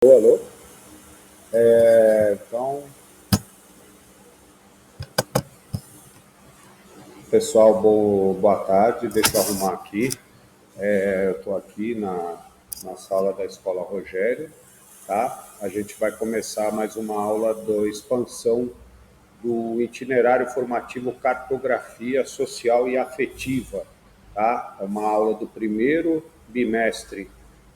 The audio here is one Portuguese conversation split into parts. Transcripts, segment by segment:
Alô, alô. Então, pessoal, boa tarde. Deixa eu arrumar aqui. Eu estou aqui na sala da Escola Rogério, tá? A gente vai começar mais uma aula de expansão do itinerário formativo Cartografia Social e Afetiva, tá? É uma aula do primeiro bimestre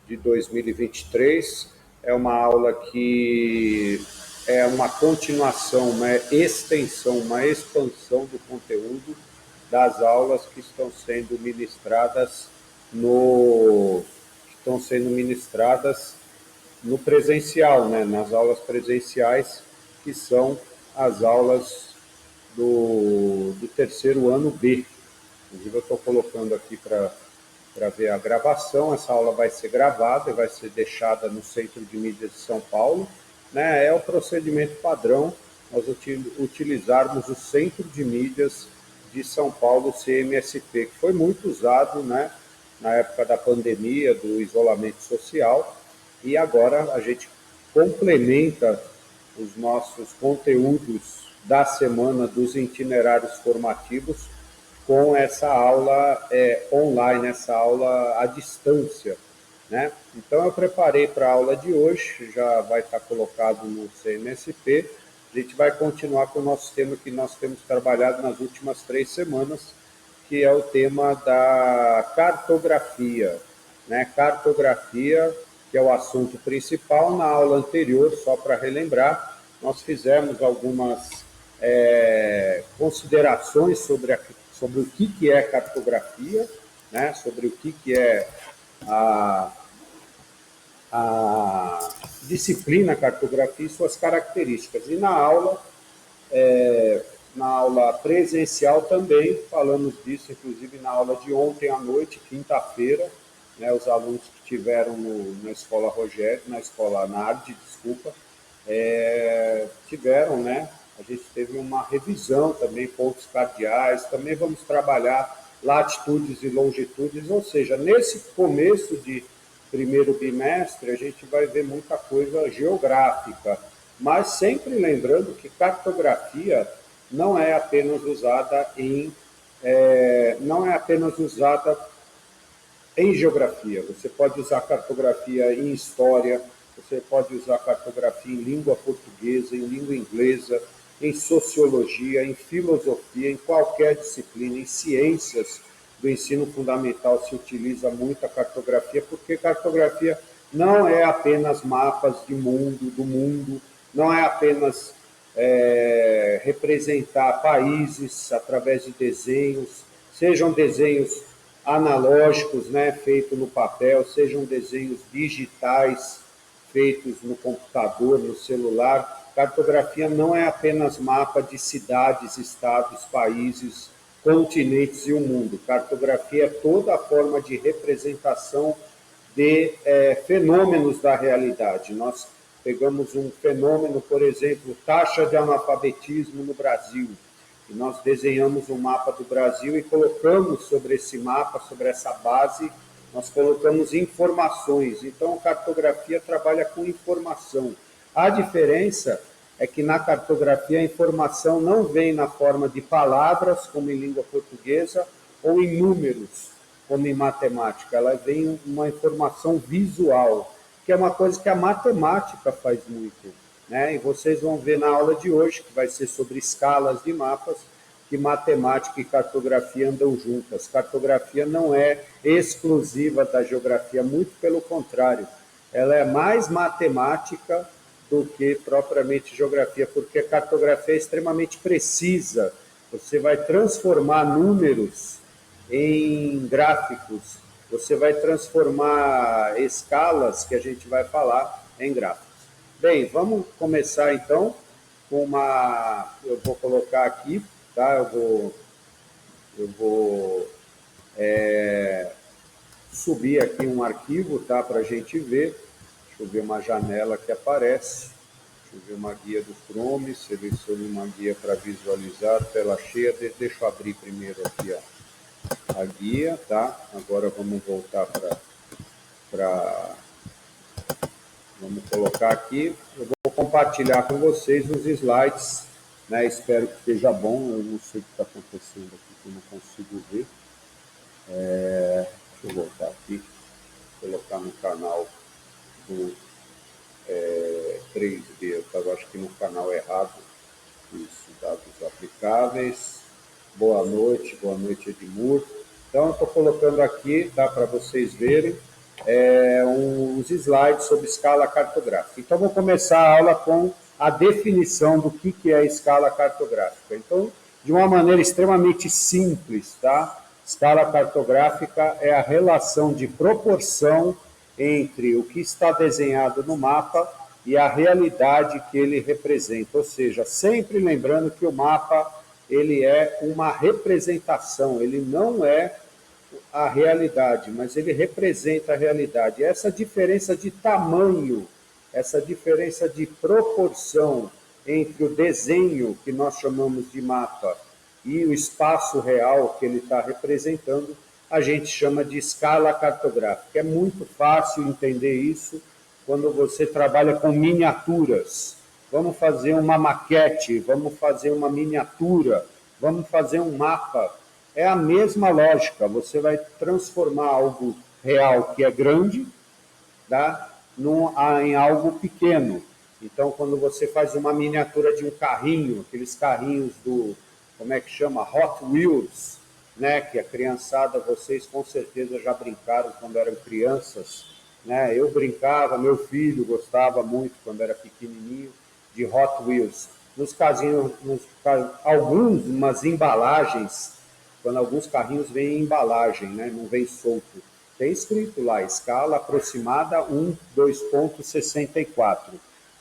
de 2023. É uma aula que é uma continuação, uma extensão, uma expansão do conteúdo das aulas que estão sendo ministradas no que estão sendo ministradas no presencial, né, nas aulas presenciais, que são as aulas do terceiro ano B. Inclusive, eu estou colocando aqui para ver a gravação. Essa aula vai ser gravada e vai ser deixada no Centro de Mídias de São Paulo. Né? É o procedimento padrão nós utilizarmos o Centro de Mídias de São Paulo, CMSP, que foi muito usado, né, na época da pandemia, do isolamento social, e agora a gente complementa os nossos conteúdos da semana dos itinerários formativos com essa aula online, essa aula à distância, né? Então eu preparei para a aula de hoje, já vai estar colocado no CMSP. A gente vai continuar com o nosso tema que nós temos trabalhado nas últimas 3 semanas, que é o tema da cartografia, né? Cartografia, que é o assunto principal. Na aula anterior, só para relembrar, nós fizemos algumas considerações sobre o que é cartografia, né? Sobre o que é a, a disciplina cartografia e suas características. E na aula presencial também falamos disso, inclusive na aula de ontem à noite, quinta-feira, né, os alunos que tiveram na Escola Rogério, na Escola Nardi, desculpa, tiveram, né? A gente teve uma revisão também, pontos cardeais, também vamos trabalhar latitudes e longitudes, ou seja, nesse começo de primeiro bimestre a gente vai ver muita coisa geográfica, mas sempre lembrando que cartografia não é apenas usada não é apenas usada em geografia. Você pode usar cartografia em história, você pode usar cartografia em língua portuguesa, em língua inglesa, em sociologia, em filosofia, em qualquer disciplina, em ciências do ensino fundamental se utiliza muito a cartografia, porque cartografia não é apenas mapas de mundo, do mundo, não é apenas representar países através de desenhos, sejam desenhos analógicos, né, feitos no papel, sejam desenhos digitais feitos no computador, no celular. Cartografia não é apenas mapa de cidades, estados, países, continentes e o mundo. Cartografia é toda a forma de representação de fenômenos da realidade. Nós pegamos um fenômeno, por exemplo, taxa de analfabetismo no Brasil, e nós desenhamos um mapa do Brasil e colocamos sobre esse mapa, sobre essa base, nós colocamos informações. Então, a cartografia trabalha com informação. A diferença é que na cartografia a informação não vem na forma de palavras, como em língua portuguesa, ou em números, como em matemática. Ela vem uma informação visual, que é uma coisa que a matemática faz muito, né? E vocês vão ver na aula de hoje, que vai ser sobre escalas de mapas, que matemática e cartografia andam juntas. Cartografia não é exclusiva da geografia, muito pelo contrário. Ela é mais matemática do que propriamente geografia, porque a cartografia é extremamente precisa. Você vai transformar números em gráficos, você vai transformar escalas, que a gente vai falar, em gráficos. Bem, vamos começar então com uma. Eu vou colocar aqui, tá? Eu vou subir aqui um arquivo, tá? Para a gente ver. Deixa eu ver uma janela que aparece. Deixa eu ver uma guia do Chrome. Selecione uma guia para visualizar, tela cheia. Deixa eu abrir primeiro aqui a guia, tá? Agora vamos voltar para Vamos colocar aqui. Eu vou compartilhar com vocês os slides, né? Espero que esteja bom. Eu não sei o que está acontecendo aqui, que eu não consigo ver. Deixa eu voltar aqui, colocar no canal do 3D. Eu estava, acho que no canal errado. Isso, dados aplicáveis. Boa noite Edmur. Então, eu estou colocando aqui, dá para vocês verem, uns slides sobre escala cartográfica. Então, vou começar a aula com a definição do que é a escala cartográfica. Então, de uma maneira extremamente simples, tá? Escala cartográfica é a relação de proporção entre o que está desenhado no mapa e a realidade que ele representa. Ou seja, sempre lembrando que o mapa ele é uma representação, ele não é a realidade, mas ele representa a realidade. Essa diferença de tamanho, essa diferença de proporção entre o desenho, que nós chamamos de mapa, e o espaço real que ele está representando, a gente chama de escala cartográfica. É muito fácil entender isso quando você trabalha com miniaturas. Vamos fazer uma maquete, vamos fazer uma miniatura, vamos fazer um mapa. É a mesma lógica, você vai transformar algo real que é grande, tá, em algo pequeno. Então, quando você faz uma miniatura de um carrinho, aqueles carrinhos do, como é que chama? Hot Wheels, né, que a criançada, vocês com certeza já brincaram quando eram crianças, né? Eu brincava, meu filho gostava muito quando era pequenininho de Hot Wheels. Nos casinhos, algumas embalagens, quando alguns carrinhos vêm em embalagem, né, não vem solto, tem escrito lá, escala aproximada 1, 2,64,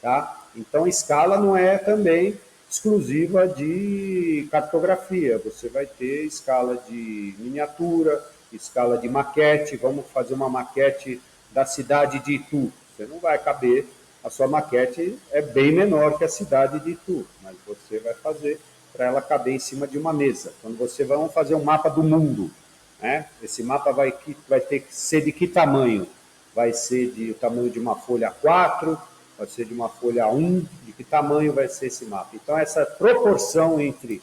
tá? Então, escala não é também exclusiva de cartografia. Você vai ter escala de miniatura, escala de maquete. Vamos fazer uma maquete da cidade de Itu. Você não vai caber, a sua maquete é bem menor que a cidade de Itu, mas você vai fazer para ela caber em cima de uma mesa. Quando você vai fazer um mapa do mundo, né? Esse mapa vai ter que ser de que tamanho? Vai ser o tamanho de uma folha A4, vai ser de uma folha A1, de que tamanho vai ser esse mapa? Então, essa proporção entre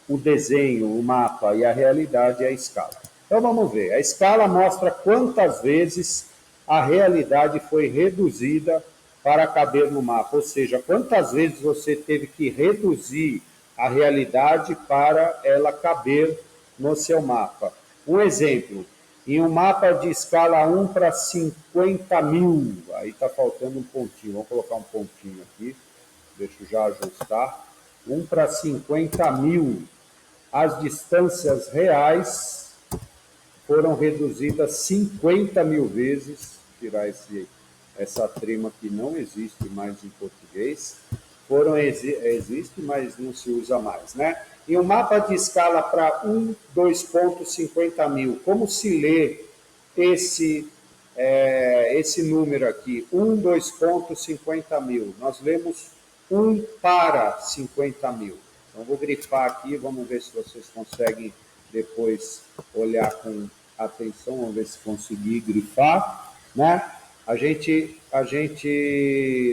o desenho, o mapa e a realidade é a escala. Então, vamos ver. A escala mostra quantas vezes a realidade foi reduzida para caber no mapa, ou seja, quantas vezes você teve que reduzir a realidade para ela caber no seu mapa. Um exemplo, em um mapa de escala 1 para 50 mil, aí está faltando um pontinho, vamos colocar um pontinho aqui, deixa eu já ajustar, 1 para 50 mil, as distâncias reais foram reduzidas 50 mil vezes, tirar essa trema que não existe mais em português, existe, mas não se usa mais, né? Em um mapa de escala para 1, 2,50 mil, como se lê esse número aqui, 1, 2,50 mil? Nós lemos 1 para 50 mil. Então, vou grifar aqui, vamos ver se vocês conseguem depois olhar com atenção, vamos ver se conseguir grifar, né? A gente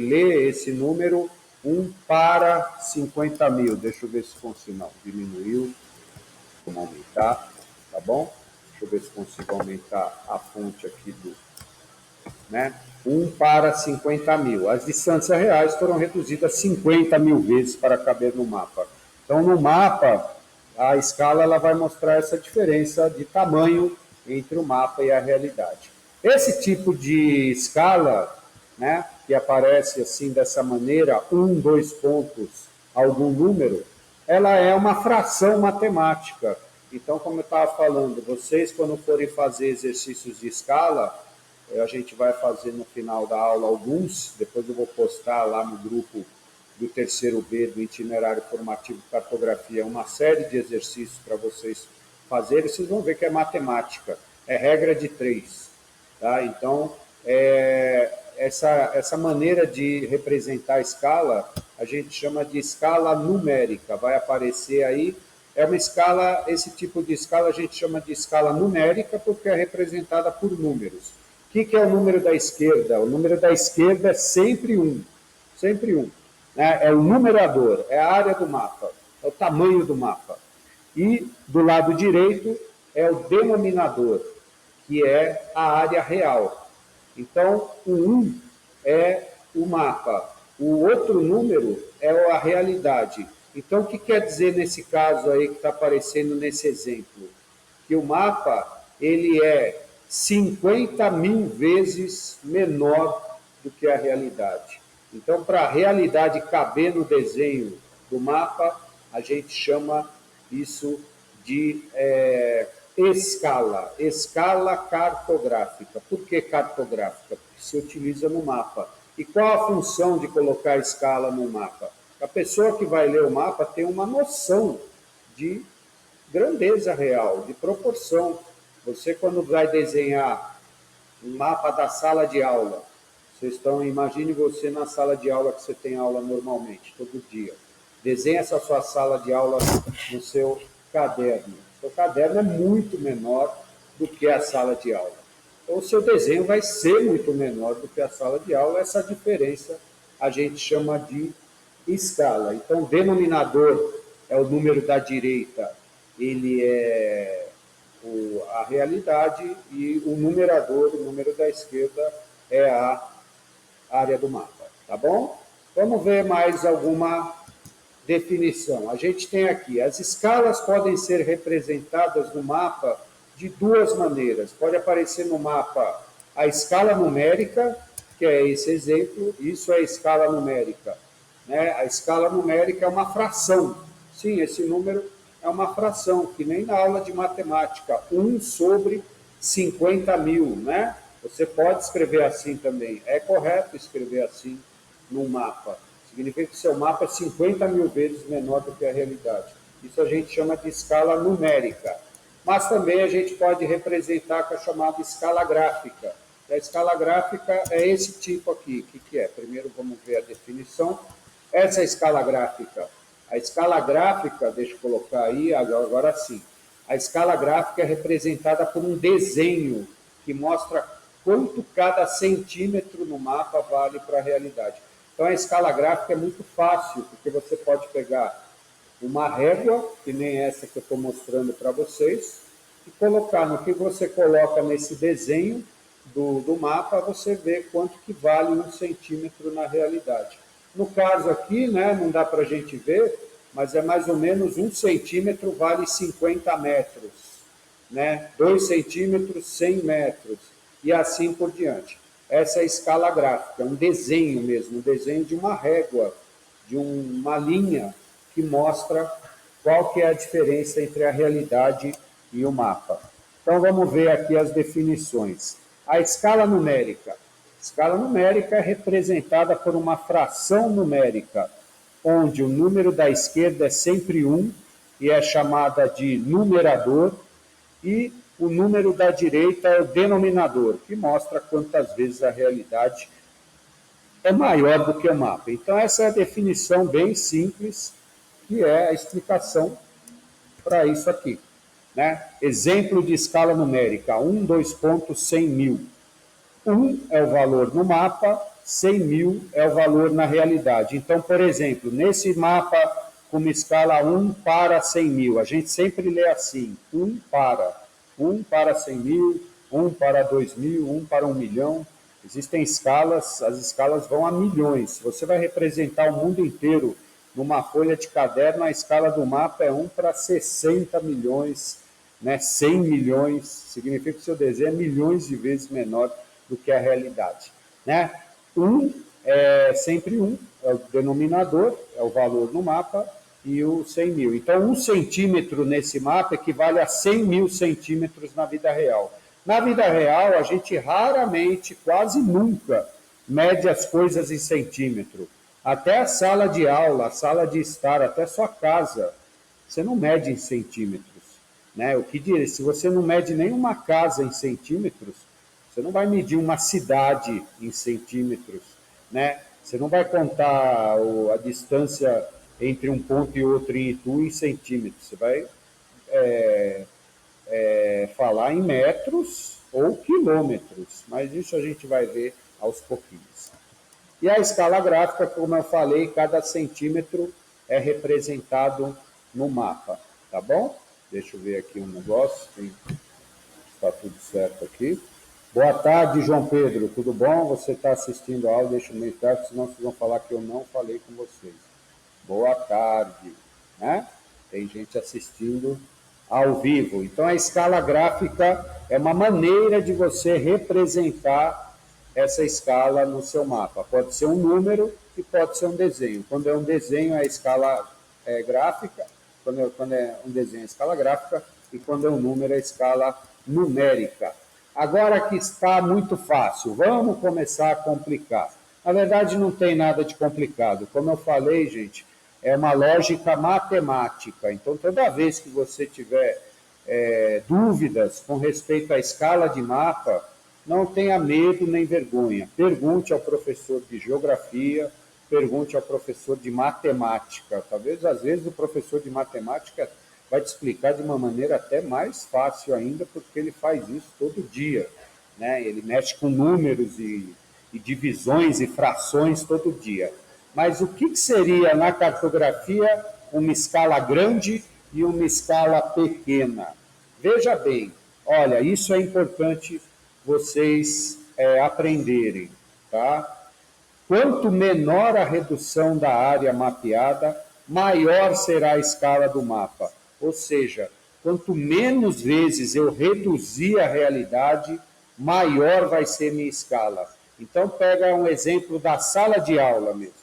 lê esse número 1 para 50 mil. Deixa eu ver se consigo. Não, diminuiu. Vamos aumentar, tá bom? Deixa eu ver se consigo aumentar a fonte aqui do, né? 1 para 50 mil. As distâncias reais foram reduzidas 50 mil vezes para caber no mapa. Então, no mapa, a escala ela vai mostrar essa diferença de tamanho entre o mapa e a realidade. Esse tipo de escala, né, que aparece assim dessa maneira, 1, 2 pontos, algum número, ela é uma fração matemática. Então, como eu estava falando, vocês quando forem fazer exercícios de escala, a gente vai fazer no final da aula alguns, depois eu vou postar lá no grupo do terceiro B, do itinerário formativo de cartografia, uma série de exercícios para vocês fazerem, vocês vão ver que é matemática, é regra de 3. Tá? Então, essa maneira de representar a escala, a gente chama de escala numérica, vai aparecer aí, é uma escala, esse tipo de escala a gente chama de escala numérica porque é representada por números. que é o número da esquerda? O número da esquerda é sempre 1, sempre 1. Né? É o numerador, é a área do mapa, é o tamanho do mapa. E do lado direito é o denominador, que é a área real. Então, o 1 é o mapa, o outro número é a realidade. Então, o que quer dizer nesse caso aí que está aparecendo nesse exemplo? Que o mapa ele é 50.000 vezes menor do que a realidade. Então, para a realidade caber no desenho do mapa, a gente chama isso de escala cartográfica. Por que cartográfica? Porque se utiliza no mapa. E qual a função de colocar escala no mapa? A pessoa que vai ler o mapa tem uma noção de grandeza real, de proporção. Você, quando vai desenhar um mapa da sala de aula, imagine você na sala de aula que você tem aula normalmente, todo dia. Desenhe essa sua sala de aula no seu caderno. O seu caderno é muito menor do que a sala de aula. Então, o seu desenho vai ser muito menor do que a sala de aula. Essa diferença a gente chama de escala. Então, o denominador é o número da direita, ele é a realidade, e o numerador, o número da esquerda, é a área do mapa. Tá bom? Vamos ver mais alguma definição. A gente tem aqui, as escalas podem ser representadas no mapa de duas maneiras. Pode aparecer no mapa a escala numérica, que é esse exemplo, isso é a escala numérica. Né? A escala numérica é uma fração. Sim, esse número é uma fração, que nem na aula de matemática, 1 sobre 50.000, né? Você pode escrever assim também. É correto escrever assim num mapa. Significa que seu mapa é 50.000 vezes menor do que a realidade. Isso a gente chama de escala numérica. Mas também a gente pode representar com a chamada escala gráfica. E a escala gráfica é esse tipo aqui. O que é? Primeiro vamos ver a definição. Essa é a escala gráfica. A escala gráfica, deixa eu colocar aí, agora sim. A escala gráfica é representada por um desenho que mostra quanto cada centímetro no mapa vale para a realidade. Então, a escala gráfica é muito fácil, porque você pode pegar uma régua, que nem essa que eu estou mostrando para vocês, e colocar no que você coloca nesse desenho do mapa, você vê quanto que vale 1 centímetro na realidade. No caso aqui, né, não dá para a gente ver, mas é mais ou menos 1 centímetro vale 50 metros, né? 2 centímetros, 100 metros, e assim por diante. Essa é a escala gráfica, um desenho mesmo, um desenho de uma régua, de uma linha que mostra qual que é a diferença entre a realidade e o mapa. Então vamos ver aqui as definições. A escala numérica. A escala numérica é representada por uma fração numérica, onde o número da esquerda é sempre 1 e é chamada de numerador, e o número da direita é o denominador, que mostra quantas vezes a realidade é maior do que o mapa. Então, essa é a definição bem simples, que é a explicação para isso aqui. Né? Exemplo de escala numérica, 1, 2 pontos, 100.000. 1 é o valor no mapa, 100.000 é o valor na realidade. Então, por exemplo, nesse mapa com uma escala 1 para 100.000, a gente sempre lê assim, 1 para 100.000, 1 para 2.000, 1 para 1 milhão. Existem escalas, as escalas vão a milhões. Se você vai representar o mundo inteiro numa folha de caderno, a escala do mapa é 1 para 60 milhões, né? 100 milhões, significa que o seu desenho é milhões de vezes menor do que a realidade. Né? 1 é sempre 1, é o denominador, é o valor no mapa, e o 100.000. Então, 1 centímetro nesse mapa equivale a 100.000 centímetros na vida real. Na vida real, a gente raramente, quase nunca, mede as coisas em centímetro. Até a sala de aula, a sala de estar, até a sua casa, você não mede em centímetros. Né? O que dizer, se você não mede nenhuma casa em centímetros, você não vai medir uma cidade em centímetros. Né? Você não vai contar a distância entre um ponto e outro em Itu em centímetros. Você vai falar em metros ou quilômetros, mas isso a gente vai ver aos pouquinhos. E a escala gráfica, como eu falei, cada centímetro é representado no mapa, tá bom? Deixa eu ver aqui um negócio, está tudo certo aqui. Boa tarde, João Pedro, tudo bom? Você está assistindo a aula, deixa eu me entrar, senão vocês vão falar que eu não falei com vocês. Boa tarde, né? Tem gente assistindo ao vivo. Então, a escala gráfica é uma maneira de você representar essa escala no seu mapa. Pode ser um número e pode ser um desenho. Quando é um desenho, é a escala gráfica. Quando é um desenho, é a escala gráfica. E quando é um número, é a escala numérica. Agora que está muito fácil, vamos começar a complicar. Na verdade, não tem nada de complicado. Como eu falei, gente, é uma lógica matemática. Então, toda vez que você tiver dúvidas com respeito à escala de mapa, não tenha medo nem vergonha. Pergunte ao professor de geografia, pergunte ao professor de matemática. Talvez, às vezes, o professor de matemática vai te explicar de uma maneira até mais fácil ainda, porque ele faz isso todo dia, né? Ele mexe com números e divisões e frações todo dia. Mas o que seria na cartografia uma escala grande e uma escala pequena? Veja bem, olha, isso é importante vocês aprenderem, tá? Quanto menor a redução da área mapeada, maior será a escala do mapa. Ou seja, quanto menos vezes eu reduzir a realidade, maior vai ser minha escala. Então, pega um exemplo da sala de aula mesmo.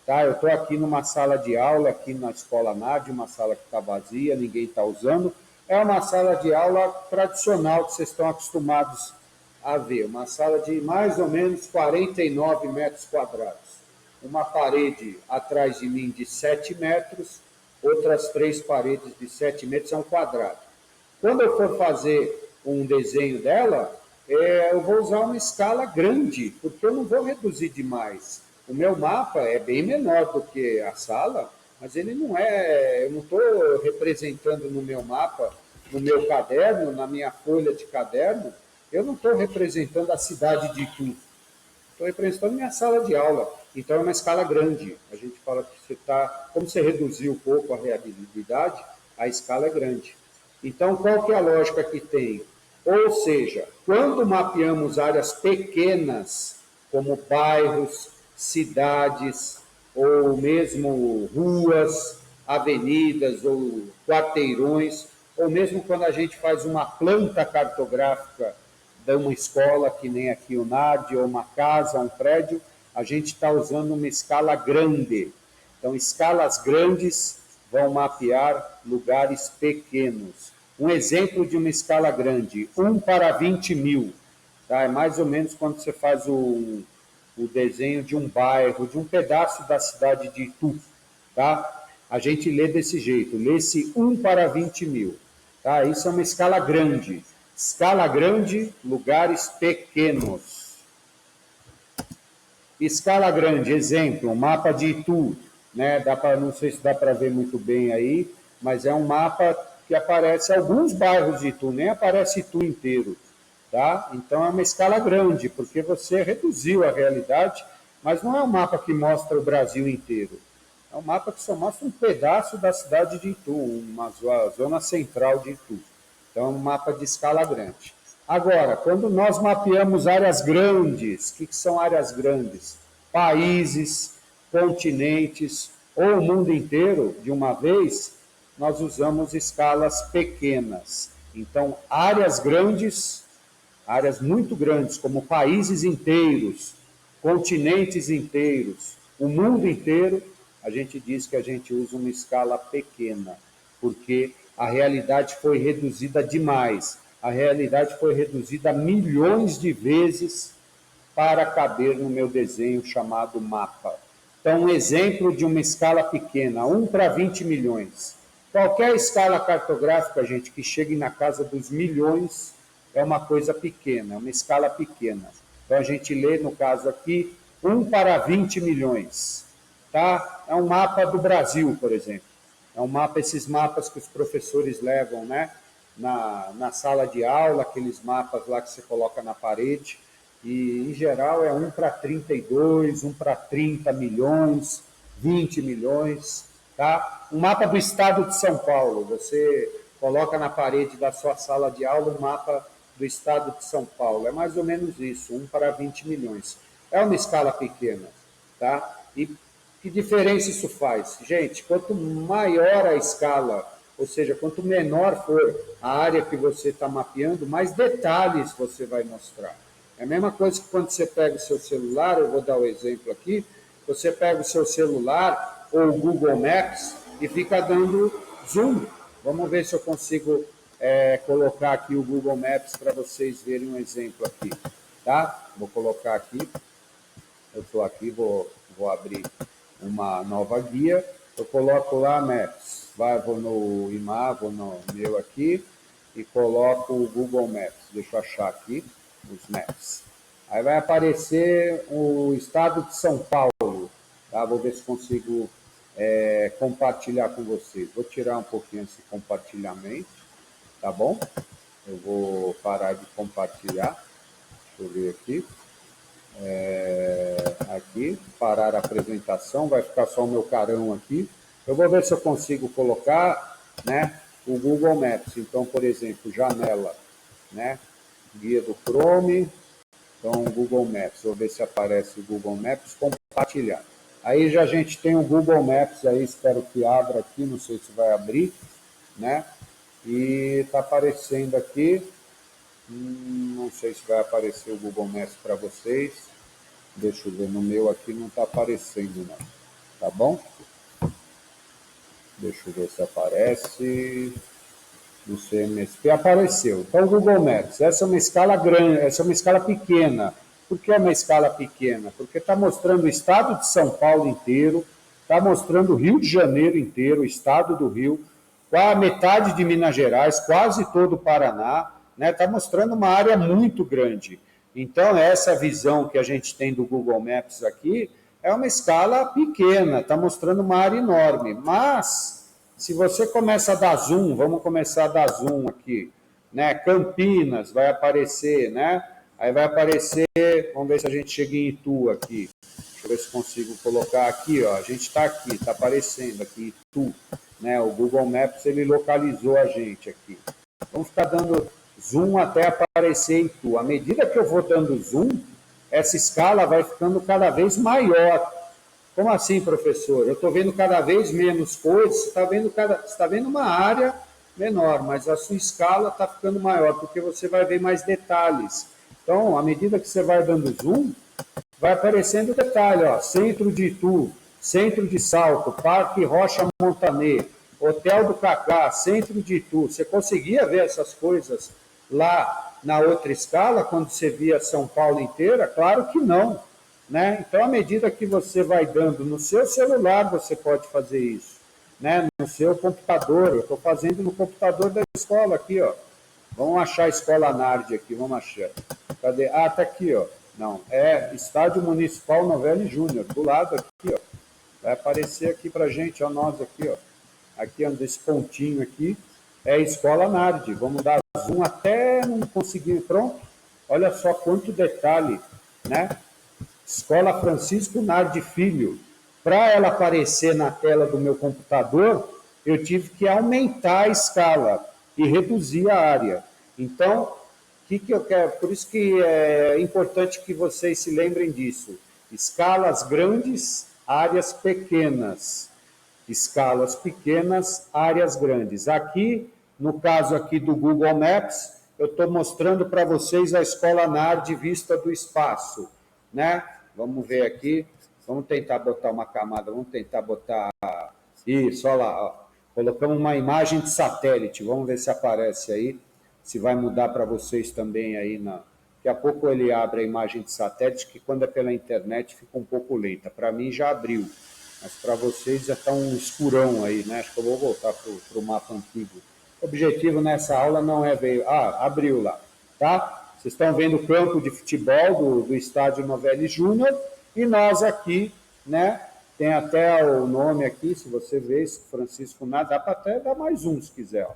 Tá? Eu estou aqui numa sala de aula, aqui na Escola NAD, uma sala que está vazia, ninguém está usando. É uma sala de aula tradicional que vocês estão acostumados a ver. Uma sala de mais ou menos 49 metros quadrados. Uma parede atrás de mim de 7 metros, outras 3 paredes de 7 metros, é um quadrado. Quando eu for fazer um desenho dela, eu vou usar uma escala grande, porque eu não vou reduzir demais. O meu mapa é bem menor do que a sala, mas ele não é, eu não estou representando no meu mapa, no meu caderno, na minha folha de caderno, eu não estou representando a cidade de Itu, estou representando minha sala de aula. Então é uma escala grande. A gente fala que você está, como você reduziu um pouco a reabilidade, a escala é grande. Então, qual que é a lógica que tem? Ou seja, quando mapeamos áreas pequenas, como bairros, cidades, ou mesmo ruas, avenidas ou quarteirões, ou mesmo quando a gente faz uma planta cartográfica de uma escola, que nem aqui o NAD, ou uma casa, um prédio, a gente está usando uma escala grande. Então, escalas grandes vão mapear lugares pequenos. Um exemplo de uma escala grande, 1 para 20 mil. Tá? É mais ou menos quando você faz o desenho de um bairro, de um pedaço da cidade de Itu. Tá? A gente lê desse jeito, lê-se 1 para 20 mil. Tá? Isso é uma escala grande. Escala grande, lugares pequenos. Escala grande, exemplo, um mapa de Itu. Né? Não sei se dá para ver muito bem aí, mas é um mapa que aparece alguns bairros de Itu, nem aparece Itu inteiro. Tá? Então é uma escala grande, porque você reduziu a realidade, mas não é um mapa que mostra o Brasil inteiro. É um mapa que só mostra um pedaço da cidade de Itu, uma zona central de Itu. Então é um mapa de escala grande. Agora, quando nós mapeamos áreas grandes, o que são áreas grandes? Países, continentes ou o mundo inteiro, de uma vez, nós usamos escalas pequenas. Então, áreas grandes, áreas muito grandes, como países inteiros, continentes inteiros, o mundo inteiro, a gente diz que a gente usa uma escala pequena, porque a realidade foi reduzida demais. A realidade foi reduzida milhões de vezes para caber no meu desenho chamado mapa. Então, um exemplo de uma escala pequena, 1 para 20 milhões. Qualquer escala cartográfica, gente, que chegue na casa dos milhões, é uma coisa pequena, é uma escala pequena. Então, a gente lê, no caso aqui, 1 para 20 milhões. Tá? É um mapa do Brasil, por exemplo. É um mapa, esses mapas que os professores levam, né? na sala de aula, aqueles mapas lá que você coloca na parede, e em geral é 1 para 32, 1 para 30 milhões, 20 milhões, tá? Um mapa do estado de São Paulo, você coloca na parede da sua sala de aula um mapa do estado de São Paulo, é mais ou menos isso, 1 para 20 milhões. É uma escala pequena, tá? E que diferença isso faz? Gente, quanto maior a escala, ou seja, quanto menor for a área que você está mapeando, mais detalhes você vai mostrar. É a mesma coisa que quando você pega o seu celular, eu vou dar o exemplo aqui, você pega o seu celular ou o Google Maps e fica dando zoom. Vamos ver se eu consigo colocar aqui o Google Maps para vocês verem um exemplo aqui. Tá? Vou colocar aqui, eu estou aqui, vou abrir uma nova guia, eu coloco lá Maps, vou no IMA, vou no meu aqui e coloco o Google Maps, deixa eu achar aqui os Maps. Aí vai aparecer o estado de São Paulo, tá? Vou ver se consigo compartilhar com vocês. Vou tirar um pouquinho esse compartilhamento, tá bom? Eu vou parar de compartilhar, deixa eu ver aqui. Aqui, parar a apresentação, vai ficar só o meu carão aqui. Eu vou ver se eu consigo colocar, né, o Google Maps. Então, por exemplo, janela, né, guia do Chrome, então Google Maps. Vou ver se aparece o Google Maps, compartilhar. Aí já a gente tem o Google Maps aí, espero que abra aqui, não sei se vai abrir, né, e está aparecendo aqui, não sei se vai aparecer o Google Maps para vocês. Deixa eu ver, no meu aqui não está aparecendo, não. Tá bom? Deixa eu ver se aparece. No CMSP apareceu. Então, o Google Maps, essa é uma escala grande, essa é uma escala pequena. Por que é uma escala pequena? Porque está mostrando o estado de São Paulo inteiro, está mostrando o Rio de Janeiro inteiro, o estado do Rio, a metade de Minas Gerais, quase todo o Paraná, né? Está mostrando uma área muito grande. Então, essa visão que a gente tem do Google Maps aqui é uma escala pequena, está mostrando uma área enorme. Mas, se você começa a dar zoom, vamos começar a dar zoom aqui, né? Campinas vai aparecer, né? Aí vai aparecer, vamos ver se a gente chega em Itu aqui. Deixa eu ver se consigo colocar aqui, ó. A gente está aqui, está aparecendo aqui Itu, né? O Google Maps, ele localizou a gente aqui. Vamos ficar dando zoom até aparecer em Itu. À medida que eu vou dando zoom, essa escala vai ficando cada vez maior. Como assim, professor? Eu estou vendo cada vez menos coisas, você está vendo uma área menor, mas a sua escala está ficando maior, porque você vai ver mais detalhes. Então, à medida que você vai dando zoom, vai aparecendo detalhe, ó, Centro de Itu, Centro de Salto, Parque Rocha Montaner, Hotel do Cacá, Centro de Itu. Você conseguia ver essas coisas lá na outra escala, quando você via São Paulo inteira? Claro que não. Né? Então, à medida que você vai dando no seu celular, você pode fazer isso. Né? No seu computador, eu estou fazendo no computador da escola aqui, ó. Vamos achar a Escola Nard aqui, vamos achar. Cadê? Ah, tá aqui, ó. Não, é Estádio Municipal Novelli Júnior, do lado aqui, ó. Vai aparecer aqui pra gente, ó, nós aqui, ó. Aqui, ó, desse pontinho aqui, é a Escola Nard. Vamos dar zoom até não conseguir, pronto. Olha só quanto detalhe, né? Escola Francisco Nardi Filho. Para ela aparecer na tela do meu computador, eu tive que aumentar a escala e reduzir a área. Então, o que eu quero? Por isso que é importante que vocês se lembrem disso. Escalas grandes, áreas pequenas. Escalas pequenas, áreas grandes. Aqui, no caso aqui do Google Maps, eu estou mostrando para vocês a Escola Nard vista do espaço, né? Vamos ver aqui, vamos tentar botar uma camada, vamos tentar botar isso, olha lá, ó. Colocamos uma imagem de satélite, vamos ver se aparece aí, se vai mudar para vocês também aí, daqui a pouco ele abre a imagem de satélite, que quando é pela internet fica um pouco lenta, para mim já abriu, mas para vocês já está um escurão aí, né? Acho que eu vou voltar para o mapa antigo. O objetivo nessa aula não é ver... Ah, abriu lá, tá? Vocês estão vendo o campo de futebol do Estádio Novelli Júnior e nós aqui, né? Tem até o nome aqui, se você vê, Francisco Nada, dá para até dar mais um se quiser, ó.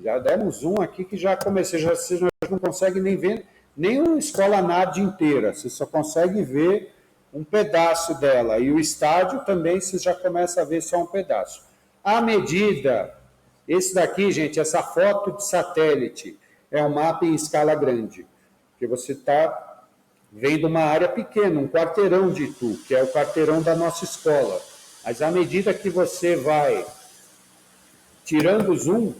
Já demos zoom aqui que já comecei, já, você não consegue nem ver nem a escola NAD inteira, você só consegue ver um pedaço dela. E o estádio também você já começa a ver só um pedaço. À medida, esse daqui, gente, essa foto de satélite, é um mapa em escala grande, porque você está vendo uma área pequena, um quarteirão de Itu, que é o quarteirão da nossa escola. Mas à medida que você vai tirando o zoom,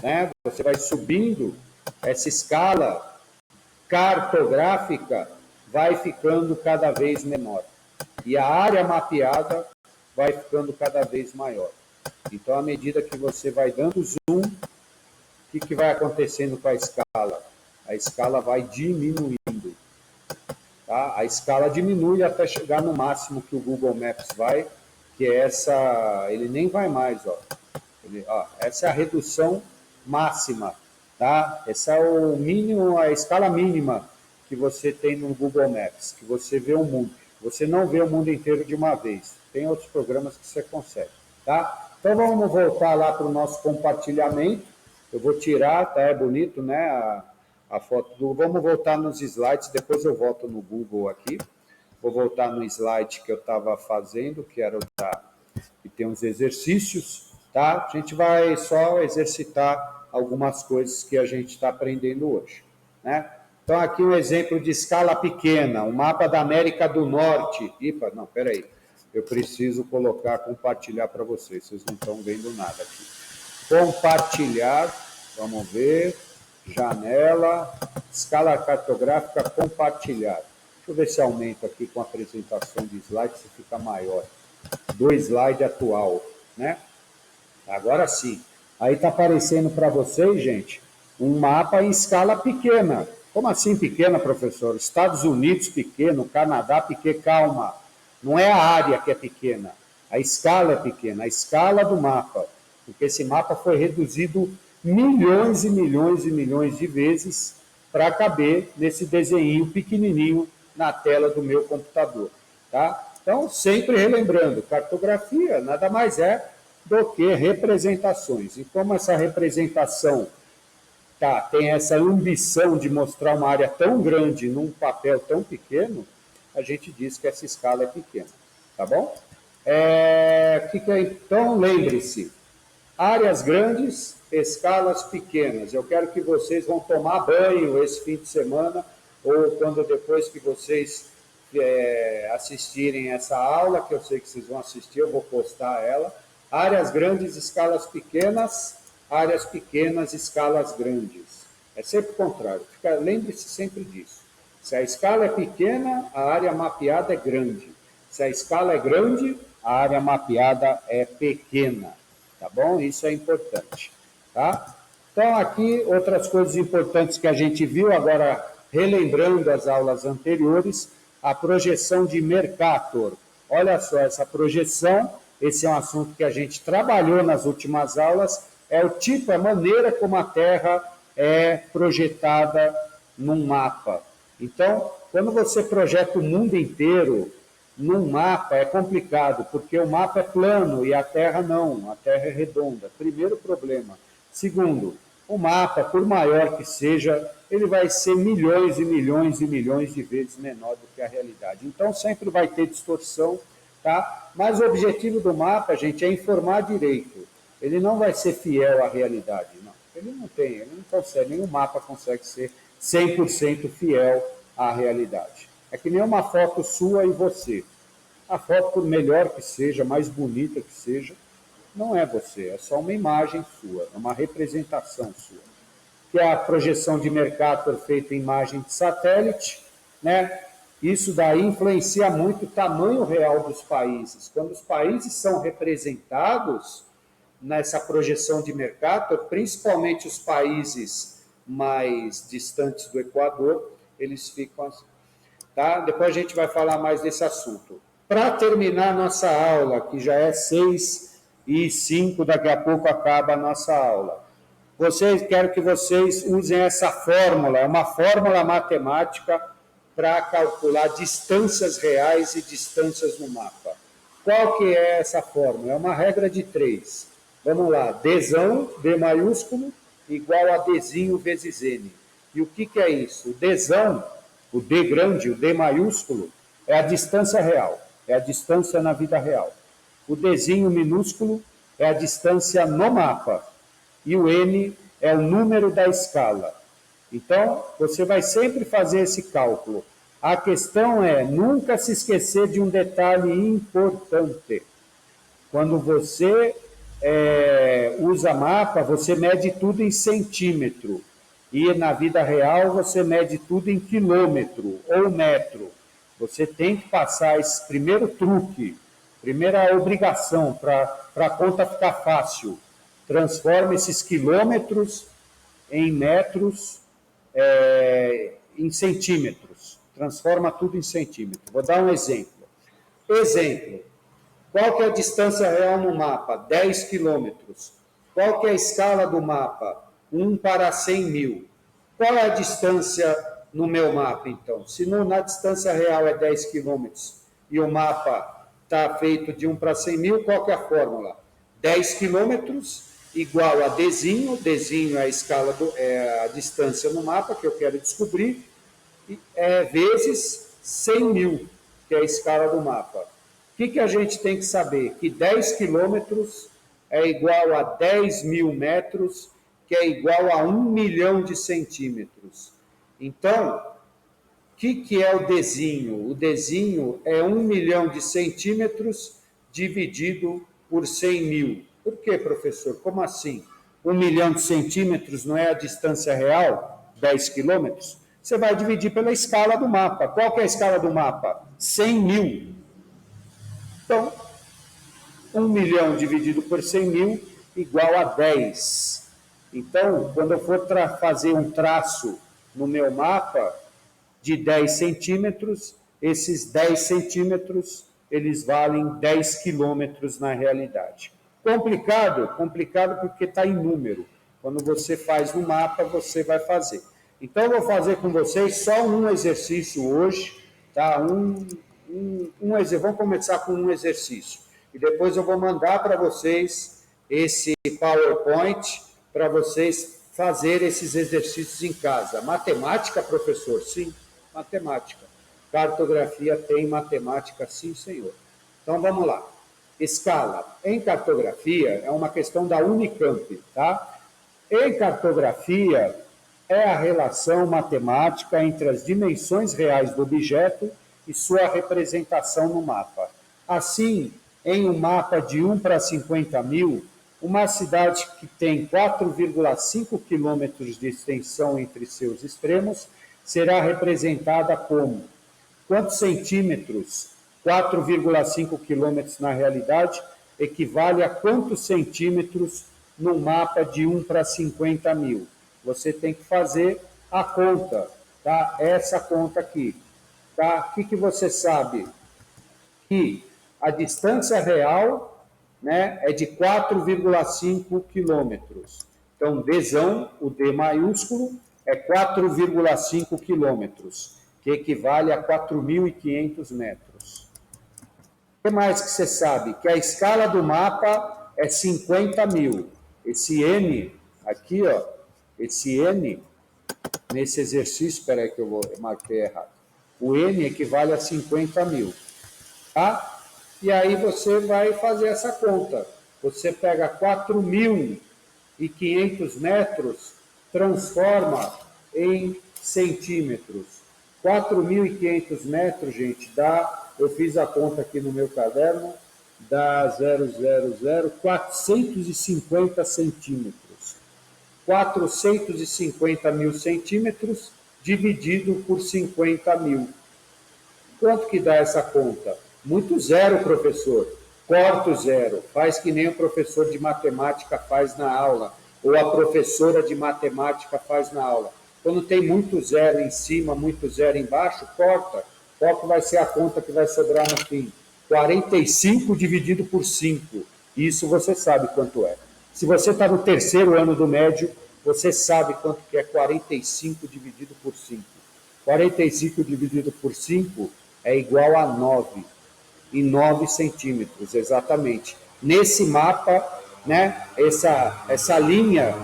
né, você vai subindo, essa escala cartográfica vai ficando cada vez menor. E a área mapeada vai ficando cada vez maior. Então, à medida que você vai dando zoom, o que vai acontecendo com a escala? A escala vai diminuindo. Tá? A escala diminui até chegar no máximo que o Google Maps vai, que é essa, ele nem vai mais, ó. Essa é a redução máxima, tá? Essa é o mínimo, a escala mínima que você tem no Google Maps, que você vê o mundo. Você não vê o mundo inteiro de uma vez. Tem outros programas que você consegue, tá? Então vamos voltar lá para o nosso compartilhamento. Eu vou tirar, tá? É bonito, né? A foto do. Vamos voltar nos slides. Depois eu volto no Google aqui. Vou voltar no slide que eu estava fazendo, que era o da. Que tem uns exercícios, tá? A gente vai só exercitar algumas coisas que a gente está aprendendo hoje, né? Então, aqui um exemplo de escala pequena, um mapa da América do Norte. Ipa, não, peraí. Eu preciso colocar, compartilhar para vocês. Vocês não estão vendo nada aqui. Compartilhar, vamos ver. Janela, escala cartográfica, compartilhar. Deixa eu ver se aumenta aqui com a apresentação de slide, se fica maior. Do slide atual, né? Agora sim. Aí está aparecendo para vocês, gente, um mapa em escala pequena. Como assim pequena, professor? Estados Unidos pequeno, Canadá pequeno, calma. Não é a área que é pequena, a escala é pequena, a escala do mapa. Porque esse mapa foi reduzido milhões e milhões e milhões de vezes para caber nesse desenho pequenininho na tela do meu computador, tá? Então, sempre relembrando, cartografia nada mais é do que representações. E como essa representação tem essa ambição de mostrar uma área tão grande num papel tão pequeno, a gente diz que essa escala é pequena, tá bom? Então, lembre-se, áreas grandes, escalas pequenas. Eu quero que vocês vão tomar banho esse fim de semana, ou quando depois que vocês assistirem essa aula, que eu sei que vocês vão assistir, eu vou postar ela. Áreas grandes, escalas pequenas, áreas pequenas, escalas grandes. É sempre o contrário. Lembre-se sempre disso. Se a escala é pequena, a área mapeada é grande. Se a escala é grande, a área mapeada é pequena. Tá bom? Isso é importante. Tá? Então, aqui, outras coisas importantes que a gente viu, agora relembrando as aulas anteriores, a projeção de Mercator. Olha só, essa projeção, esse é um assunto que a gente trabalhou nas últimas aulas, é o tipo, a maneira como a Terra é projetada num mapa. Então, quando você projeta o mundo inteiro num mapa, é complicado, porque o mapa é plano e a Terra não, a Terra é redonda. Primeiro problema. Segundo, o mapa, por maior que seja, ele vai ser milhões e milhões e milhões de vezes menor do que a realidade. Então, sempre vai ter distorção, tá? Mas o objetivo do mapa, gente, é informar direito. Ele não vai ser fiel à realidade, não. Ele não consegue, nenhum mapa consegue ser 100% fiel à realidade. É que nem uma foto sua e você. A foto, por melhor que seja, mais bonita que seja, não é você, é só uma imagem sua, é uma representação sua. Que é a projeção de Mercator feita em imagem de satélite, né? Isso daí influencia muito o tamanho real dos países. Quando os países são representados nessa projeção de Mercator, principalmente os países mais distantes do Equador, eles ficam assim. Tá? Depois a gente vai falar mais desse assunto. Para terminar nossa aula, que já é 6h05, daqui a pouco acaba a nossa aula. Quero que vocês usem essa fórmula, é uma fórmula matemática para calcular distâncias reais e distâncias no mapa. Qual que é essa fórmula? É uma regra de 3. Vamos lá, Dzão, D maiúsculo, igual a Dzinho vezes N. E o que é isso? O Dzão, o D grande, o D maiúsculo, é a distância real, é a distância na vida real. O Dzinho minúsculo é a distância no mapa. E o N é o número da escala. Então, você vai sempre fazer esse cálculo. A questão é nunca se esquecer de um detalhe importante. Quando você usa mapa, você mede tudo em centímetro. E na vida real, você mede tudo em quilômetro ou metro. Você tem que passar esse primeiro truque, primeira obrigação para a conta ficar fácil. Transforma esses quilômetros em metros, em centímetros. Transforma tudo em centímetro. Vou dar um exemplo. Exemplo. Qual que é a distância real no mapa? 10 quilômetros. Qual que é a escala do mapa? 1 para 100 mil. Qual é a distância no meu mapa, então? Se na distância real é 10 quilômetros e o mapa está feito de 1 para 100 mil, qual que é a fórmula? 10 quilômetros igual a Dzinho, Dzinho é a escala é a distância no mapa que eu quero descobrir, vezes 100 mil, que é a escala do mapa. O que a gente tem que saber? Que 10 quilômetros é igual a 10 mil metros, que é igual a 1 milhão de centímetros. Então, o que é o Dzinho? O Dzinho é 1 milhão de centímetros dividido por 100 mil. Por quê, professor? Como assim? 1 milhão de centímetros não é a distância real? 10 quilômetros? Você vai dividir pela escala do mapa. Qual que é a escala do mapa? 100 mil. Então, 1 milhão dividido por 100 mil igual a 10. Então, quando eu for fazer um traço no meu mapa de 10 centímetros, esses 10 centímetros, eles valem 10 quilômetros na realidade. Complicado? Complicado porque está em número. Quando você faz no mapa, você vai fazer. Então, eu vou fazer com vocês só um exercício hoje, tá? Vamos começar com um exercício. E depois eu vou mandar para vocês esse PowerPoint para vocês fazerem esses exercícios em casa. Matemática, professor? Sim, matemática. Cartografia tem matemática, sim, senhor. Então, vamos lá. Escala. Em cartografia, é uma questão da Unicamp, tá? Em cartografia, é a relação matemática entre as dimensões reais do objeto e sua representação no mapa. Assim, em um mapa de 1 para 50 mil, uma cidade que tem 4,5 quilômetros de extensão entre seus extremos será representada como quantos centímetros? 4,5 quilômetros na realidade equivale a quantos centímetros no mapa de 1 para 50 mil? Você tem que fazer a conta, tá? Essa conta aqui, tá? O que você sabe? Que a distância real, né, é de 4,5 quilômetros. Então, Dzão, o D maiúsculo, é 4,5 quilômetros, que equivale a 4.500 metros. O que mais que você sabe? Que a escala do mapa é 50 mil. Esse N, aqui, ó, esse N, nesse exercício, espera aí que eu marquei errado. O N equivale a 50 mil. Tá? E aí você vai fazer essa conta. Você pega 4.500 metros, transforma em centímetros. 4.500 metros, gente, dá, eu fiz a conta aqui no meu caderno, dá 450 centímetros. 450 mil centímetros dividido por 50 mil. Quanto que dá essa conta? Muito zero, professor. Corta o zero. Faz que nem o professor de matemática faz na aula, ou a professora de matemática faz na aula. Quando tem muito zero em cima, muito zero embaixo, corta. Qual que vai ser a conta que vai sobrar no fim? 45 dividido por 5. Isso você sabe quanto é. Se você está no terceiro ano do médio, você sabe quanto que é 45 dividido por 5. 45 dividido por 5 é igual a 9. E 9 centímetros, exatamente. Nesse mapa, né, essa linha,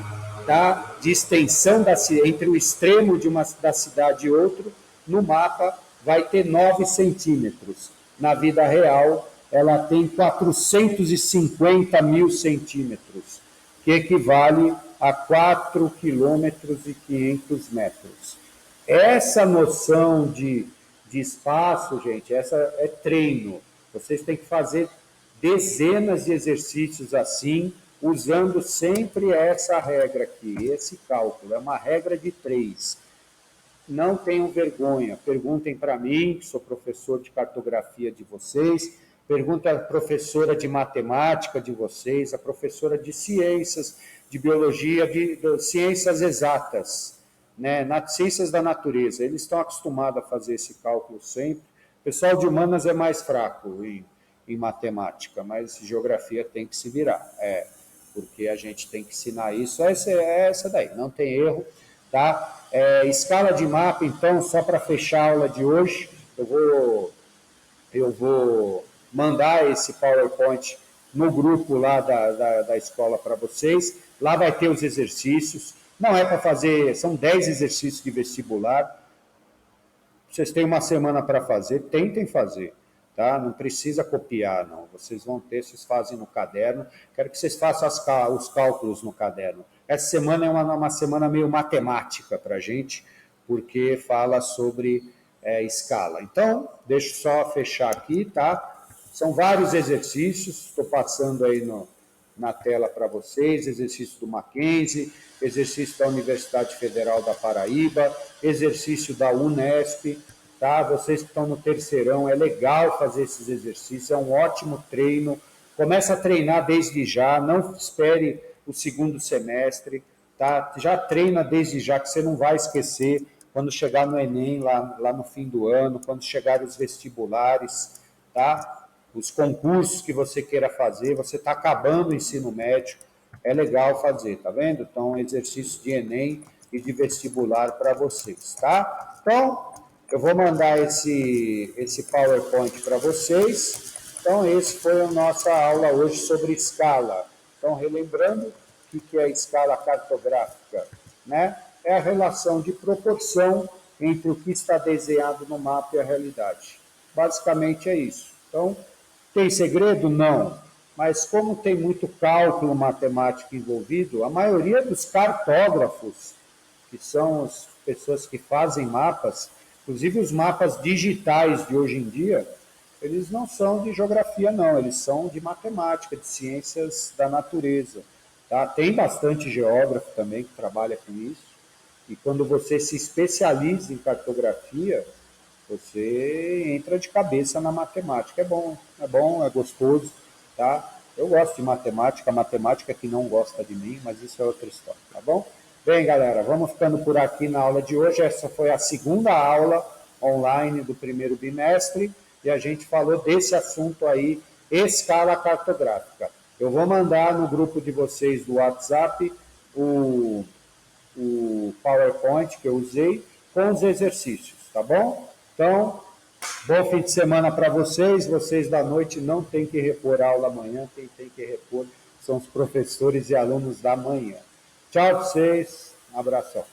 tá? de extensão entre o extremo da cidade e outro, no mapa vai ter 9 centímetros. Na vida real, ela tem 450 mil centímetros, que equivale a 4 quilômetros e 500 metros. Essa noção de espaço, gente, essa é treino. Vocês têm que fazer dezenas de exercícios assim, usando sempre essa regra aqui, esse cálculo. É uma regra de 3. Não tenham vergonha, perguntem para mim, que sou professor de cartografia de vocês, perguntem à professora de matemática de vocês, a professora de ciências, de biologia, de ciências exatas, né, ciências da natureza. Eles estão acostumados a fazer esse cálculo sempre. O pessoal de humanas é mais fraco em matemática, mas geografia tem que se virar, porque a gente tem que ensinar isso. Essa daí, não tem erro, tá? Escala de mapa, então, só para fechar a aula de hoje, eu vou mandar esse PowerPoint no grupo lá da escola para vocês. Lá vai ter os exercícios. Não é para fazer, são 10 exercícios de vestibular. Vocês têm uma semana para fazer, tentem fazer, tá? Não precisa copiar, não. Vocês vão ter, vocês fazem no caderno. Quero que vocês façam os cálculos no caderno. Essa semana é uma semana meio matemática para a gente, porque fala sobre escala. Então, deixa eu só fechar aqui, tá? São vários exercícios, estou passando aí na tela para vocês, exercício do Mackenzie, exercício da Universidade Federal da Paraíba, exercício da Unesp, tá? Vocês que estão no terceirão, é legal fazer esses exercícios, é um ótimo treino, começa a treinar desde já, não espere o segundo semestre, tá? Já treina desde já, que você não vai esquecer quando chegar no Enem, lá no fim do ano, quando chegar os vestibulares, tá? Os concursos que você queira fazer, você está acabando o ensino médio, é legal fazer, tá vendo? Então, exercício de Enem e de vestibular para vocês, tá? Então, eu vou mandar esse PowerPoint para vocês. Então, esse foi a nossa aula hoje sobre escala. Então, relembrando, o que é a escala cartográfica, né? É a relação de proporção entre o que está desenhado no mapa e a realidade. Basicamente é isso. Então, tem segredo? Não. Mas como tem muito cálculo matemático envolvido, a maioria dos cartógrafos, que são as pessoas que fazem mapas, inclusive os mapas digitais de hoje em dia, eles não são de geografia, não, eles são de matemática, de ciências da natureza. Tá? Tem bastante geógrafo também que trabalha com isso, e quando você se especializa em cartografia, você entra de cabeça na matemática. É bom, é gostoso, tá? Eu gosto de matemática, a matemática que não gosta de mim, mas isso é outra história, tá bom? Bem, galera, vamos ficando por aqui na aula de hoje. Essa foi a segunda aula online do primeiro bimestre e a gente falou desse assunto aí, escala cartográfica. Eu vou mandar no grupo de vocês do WhatsApp o PowerPoint que eu usei com os exercícios, tá bom? Então, bom fim de semana para vocês. Vocês da noite não têm que repor a aula amanhã. Quem tem que repor são os professores e alunos da manhã. Tchau para vocês. Um abração.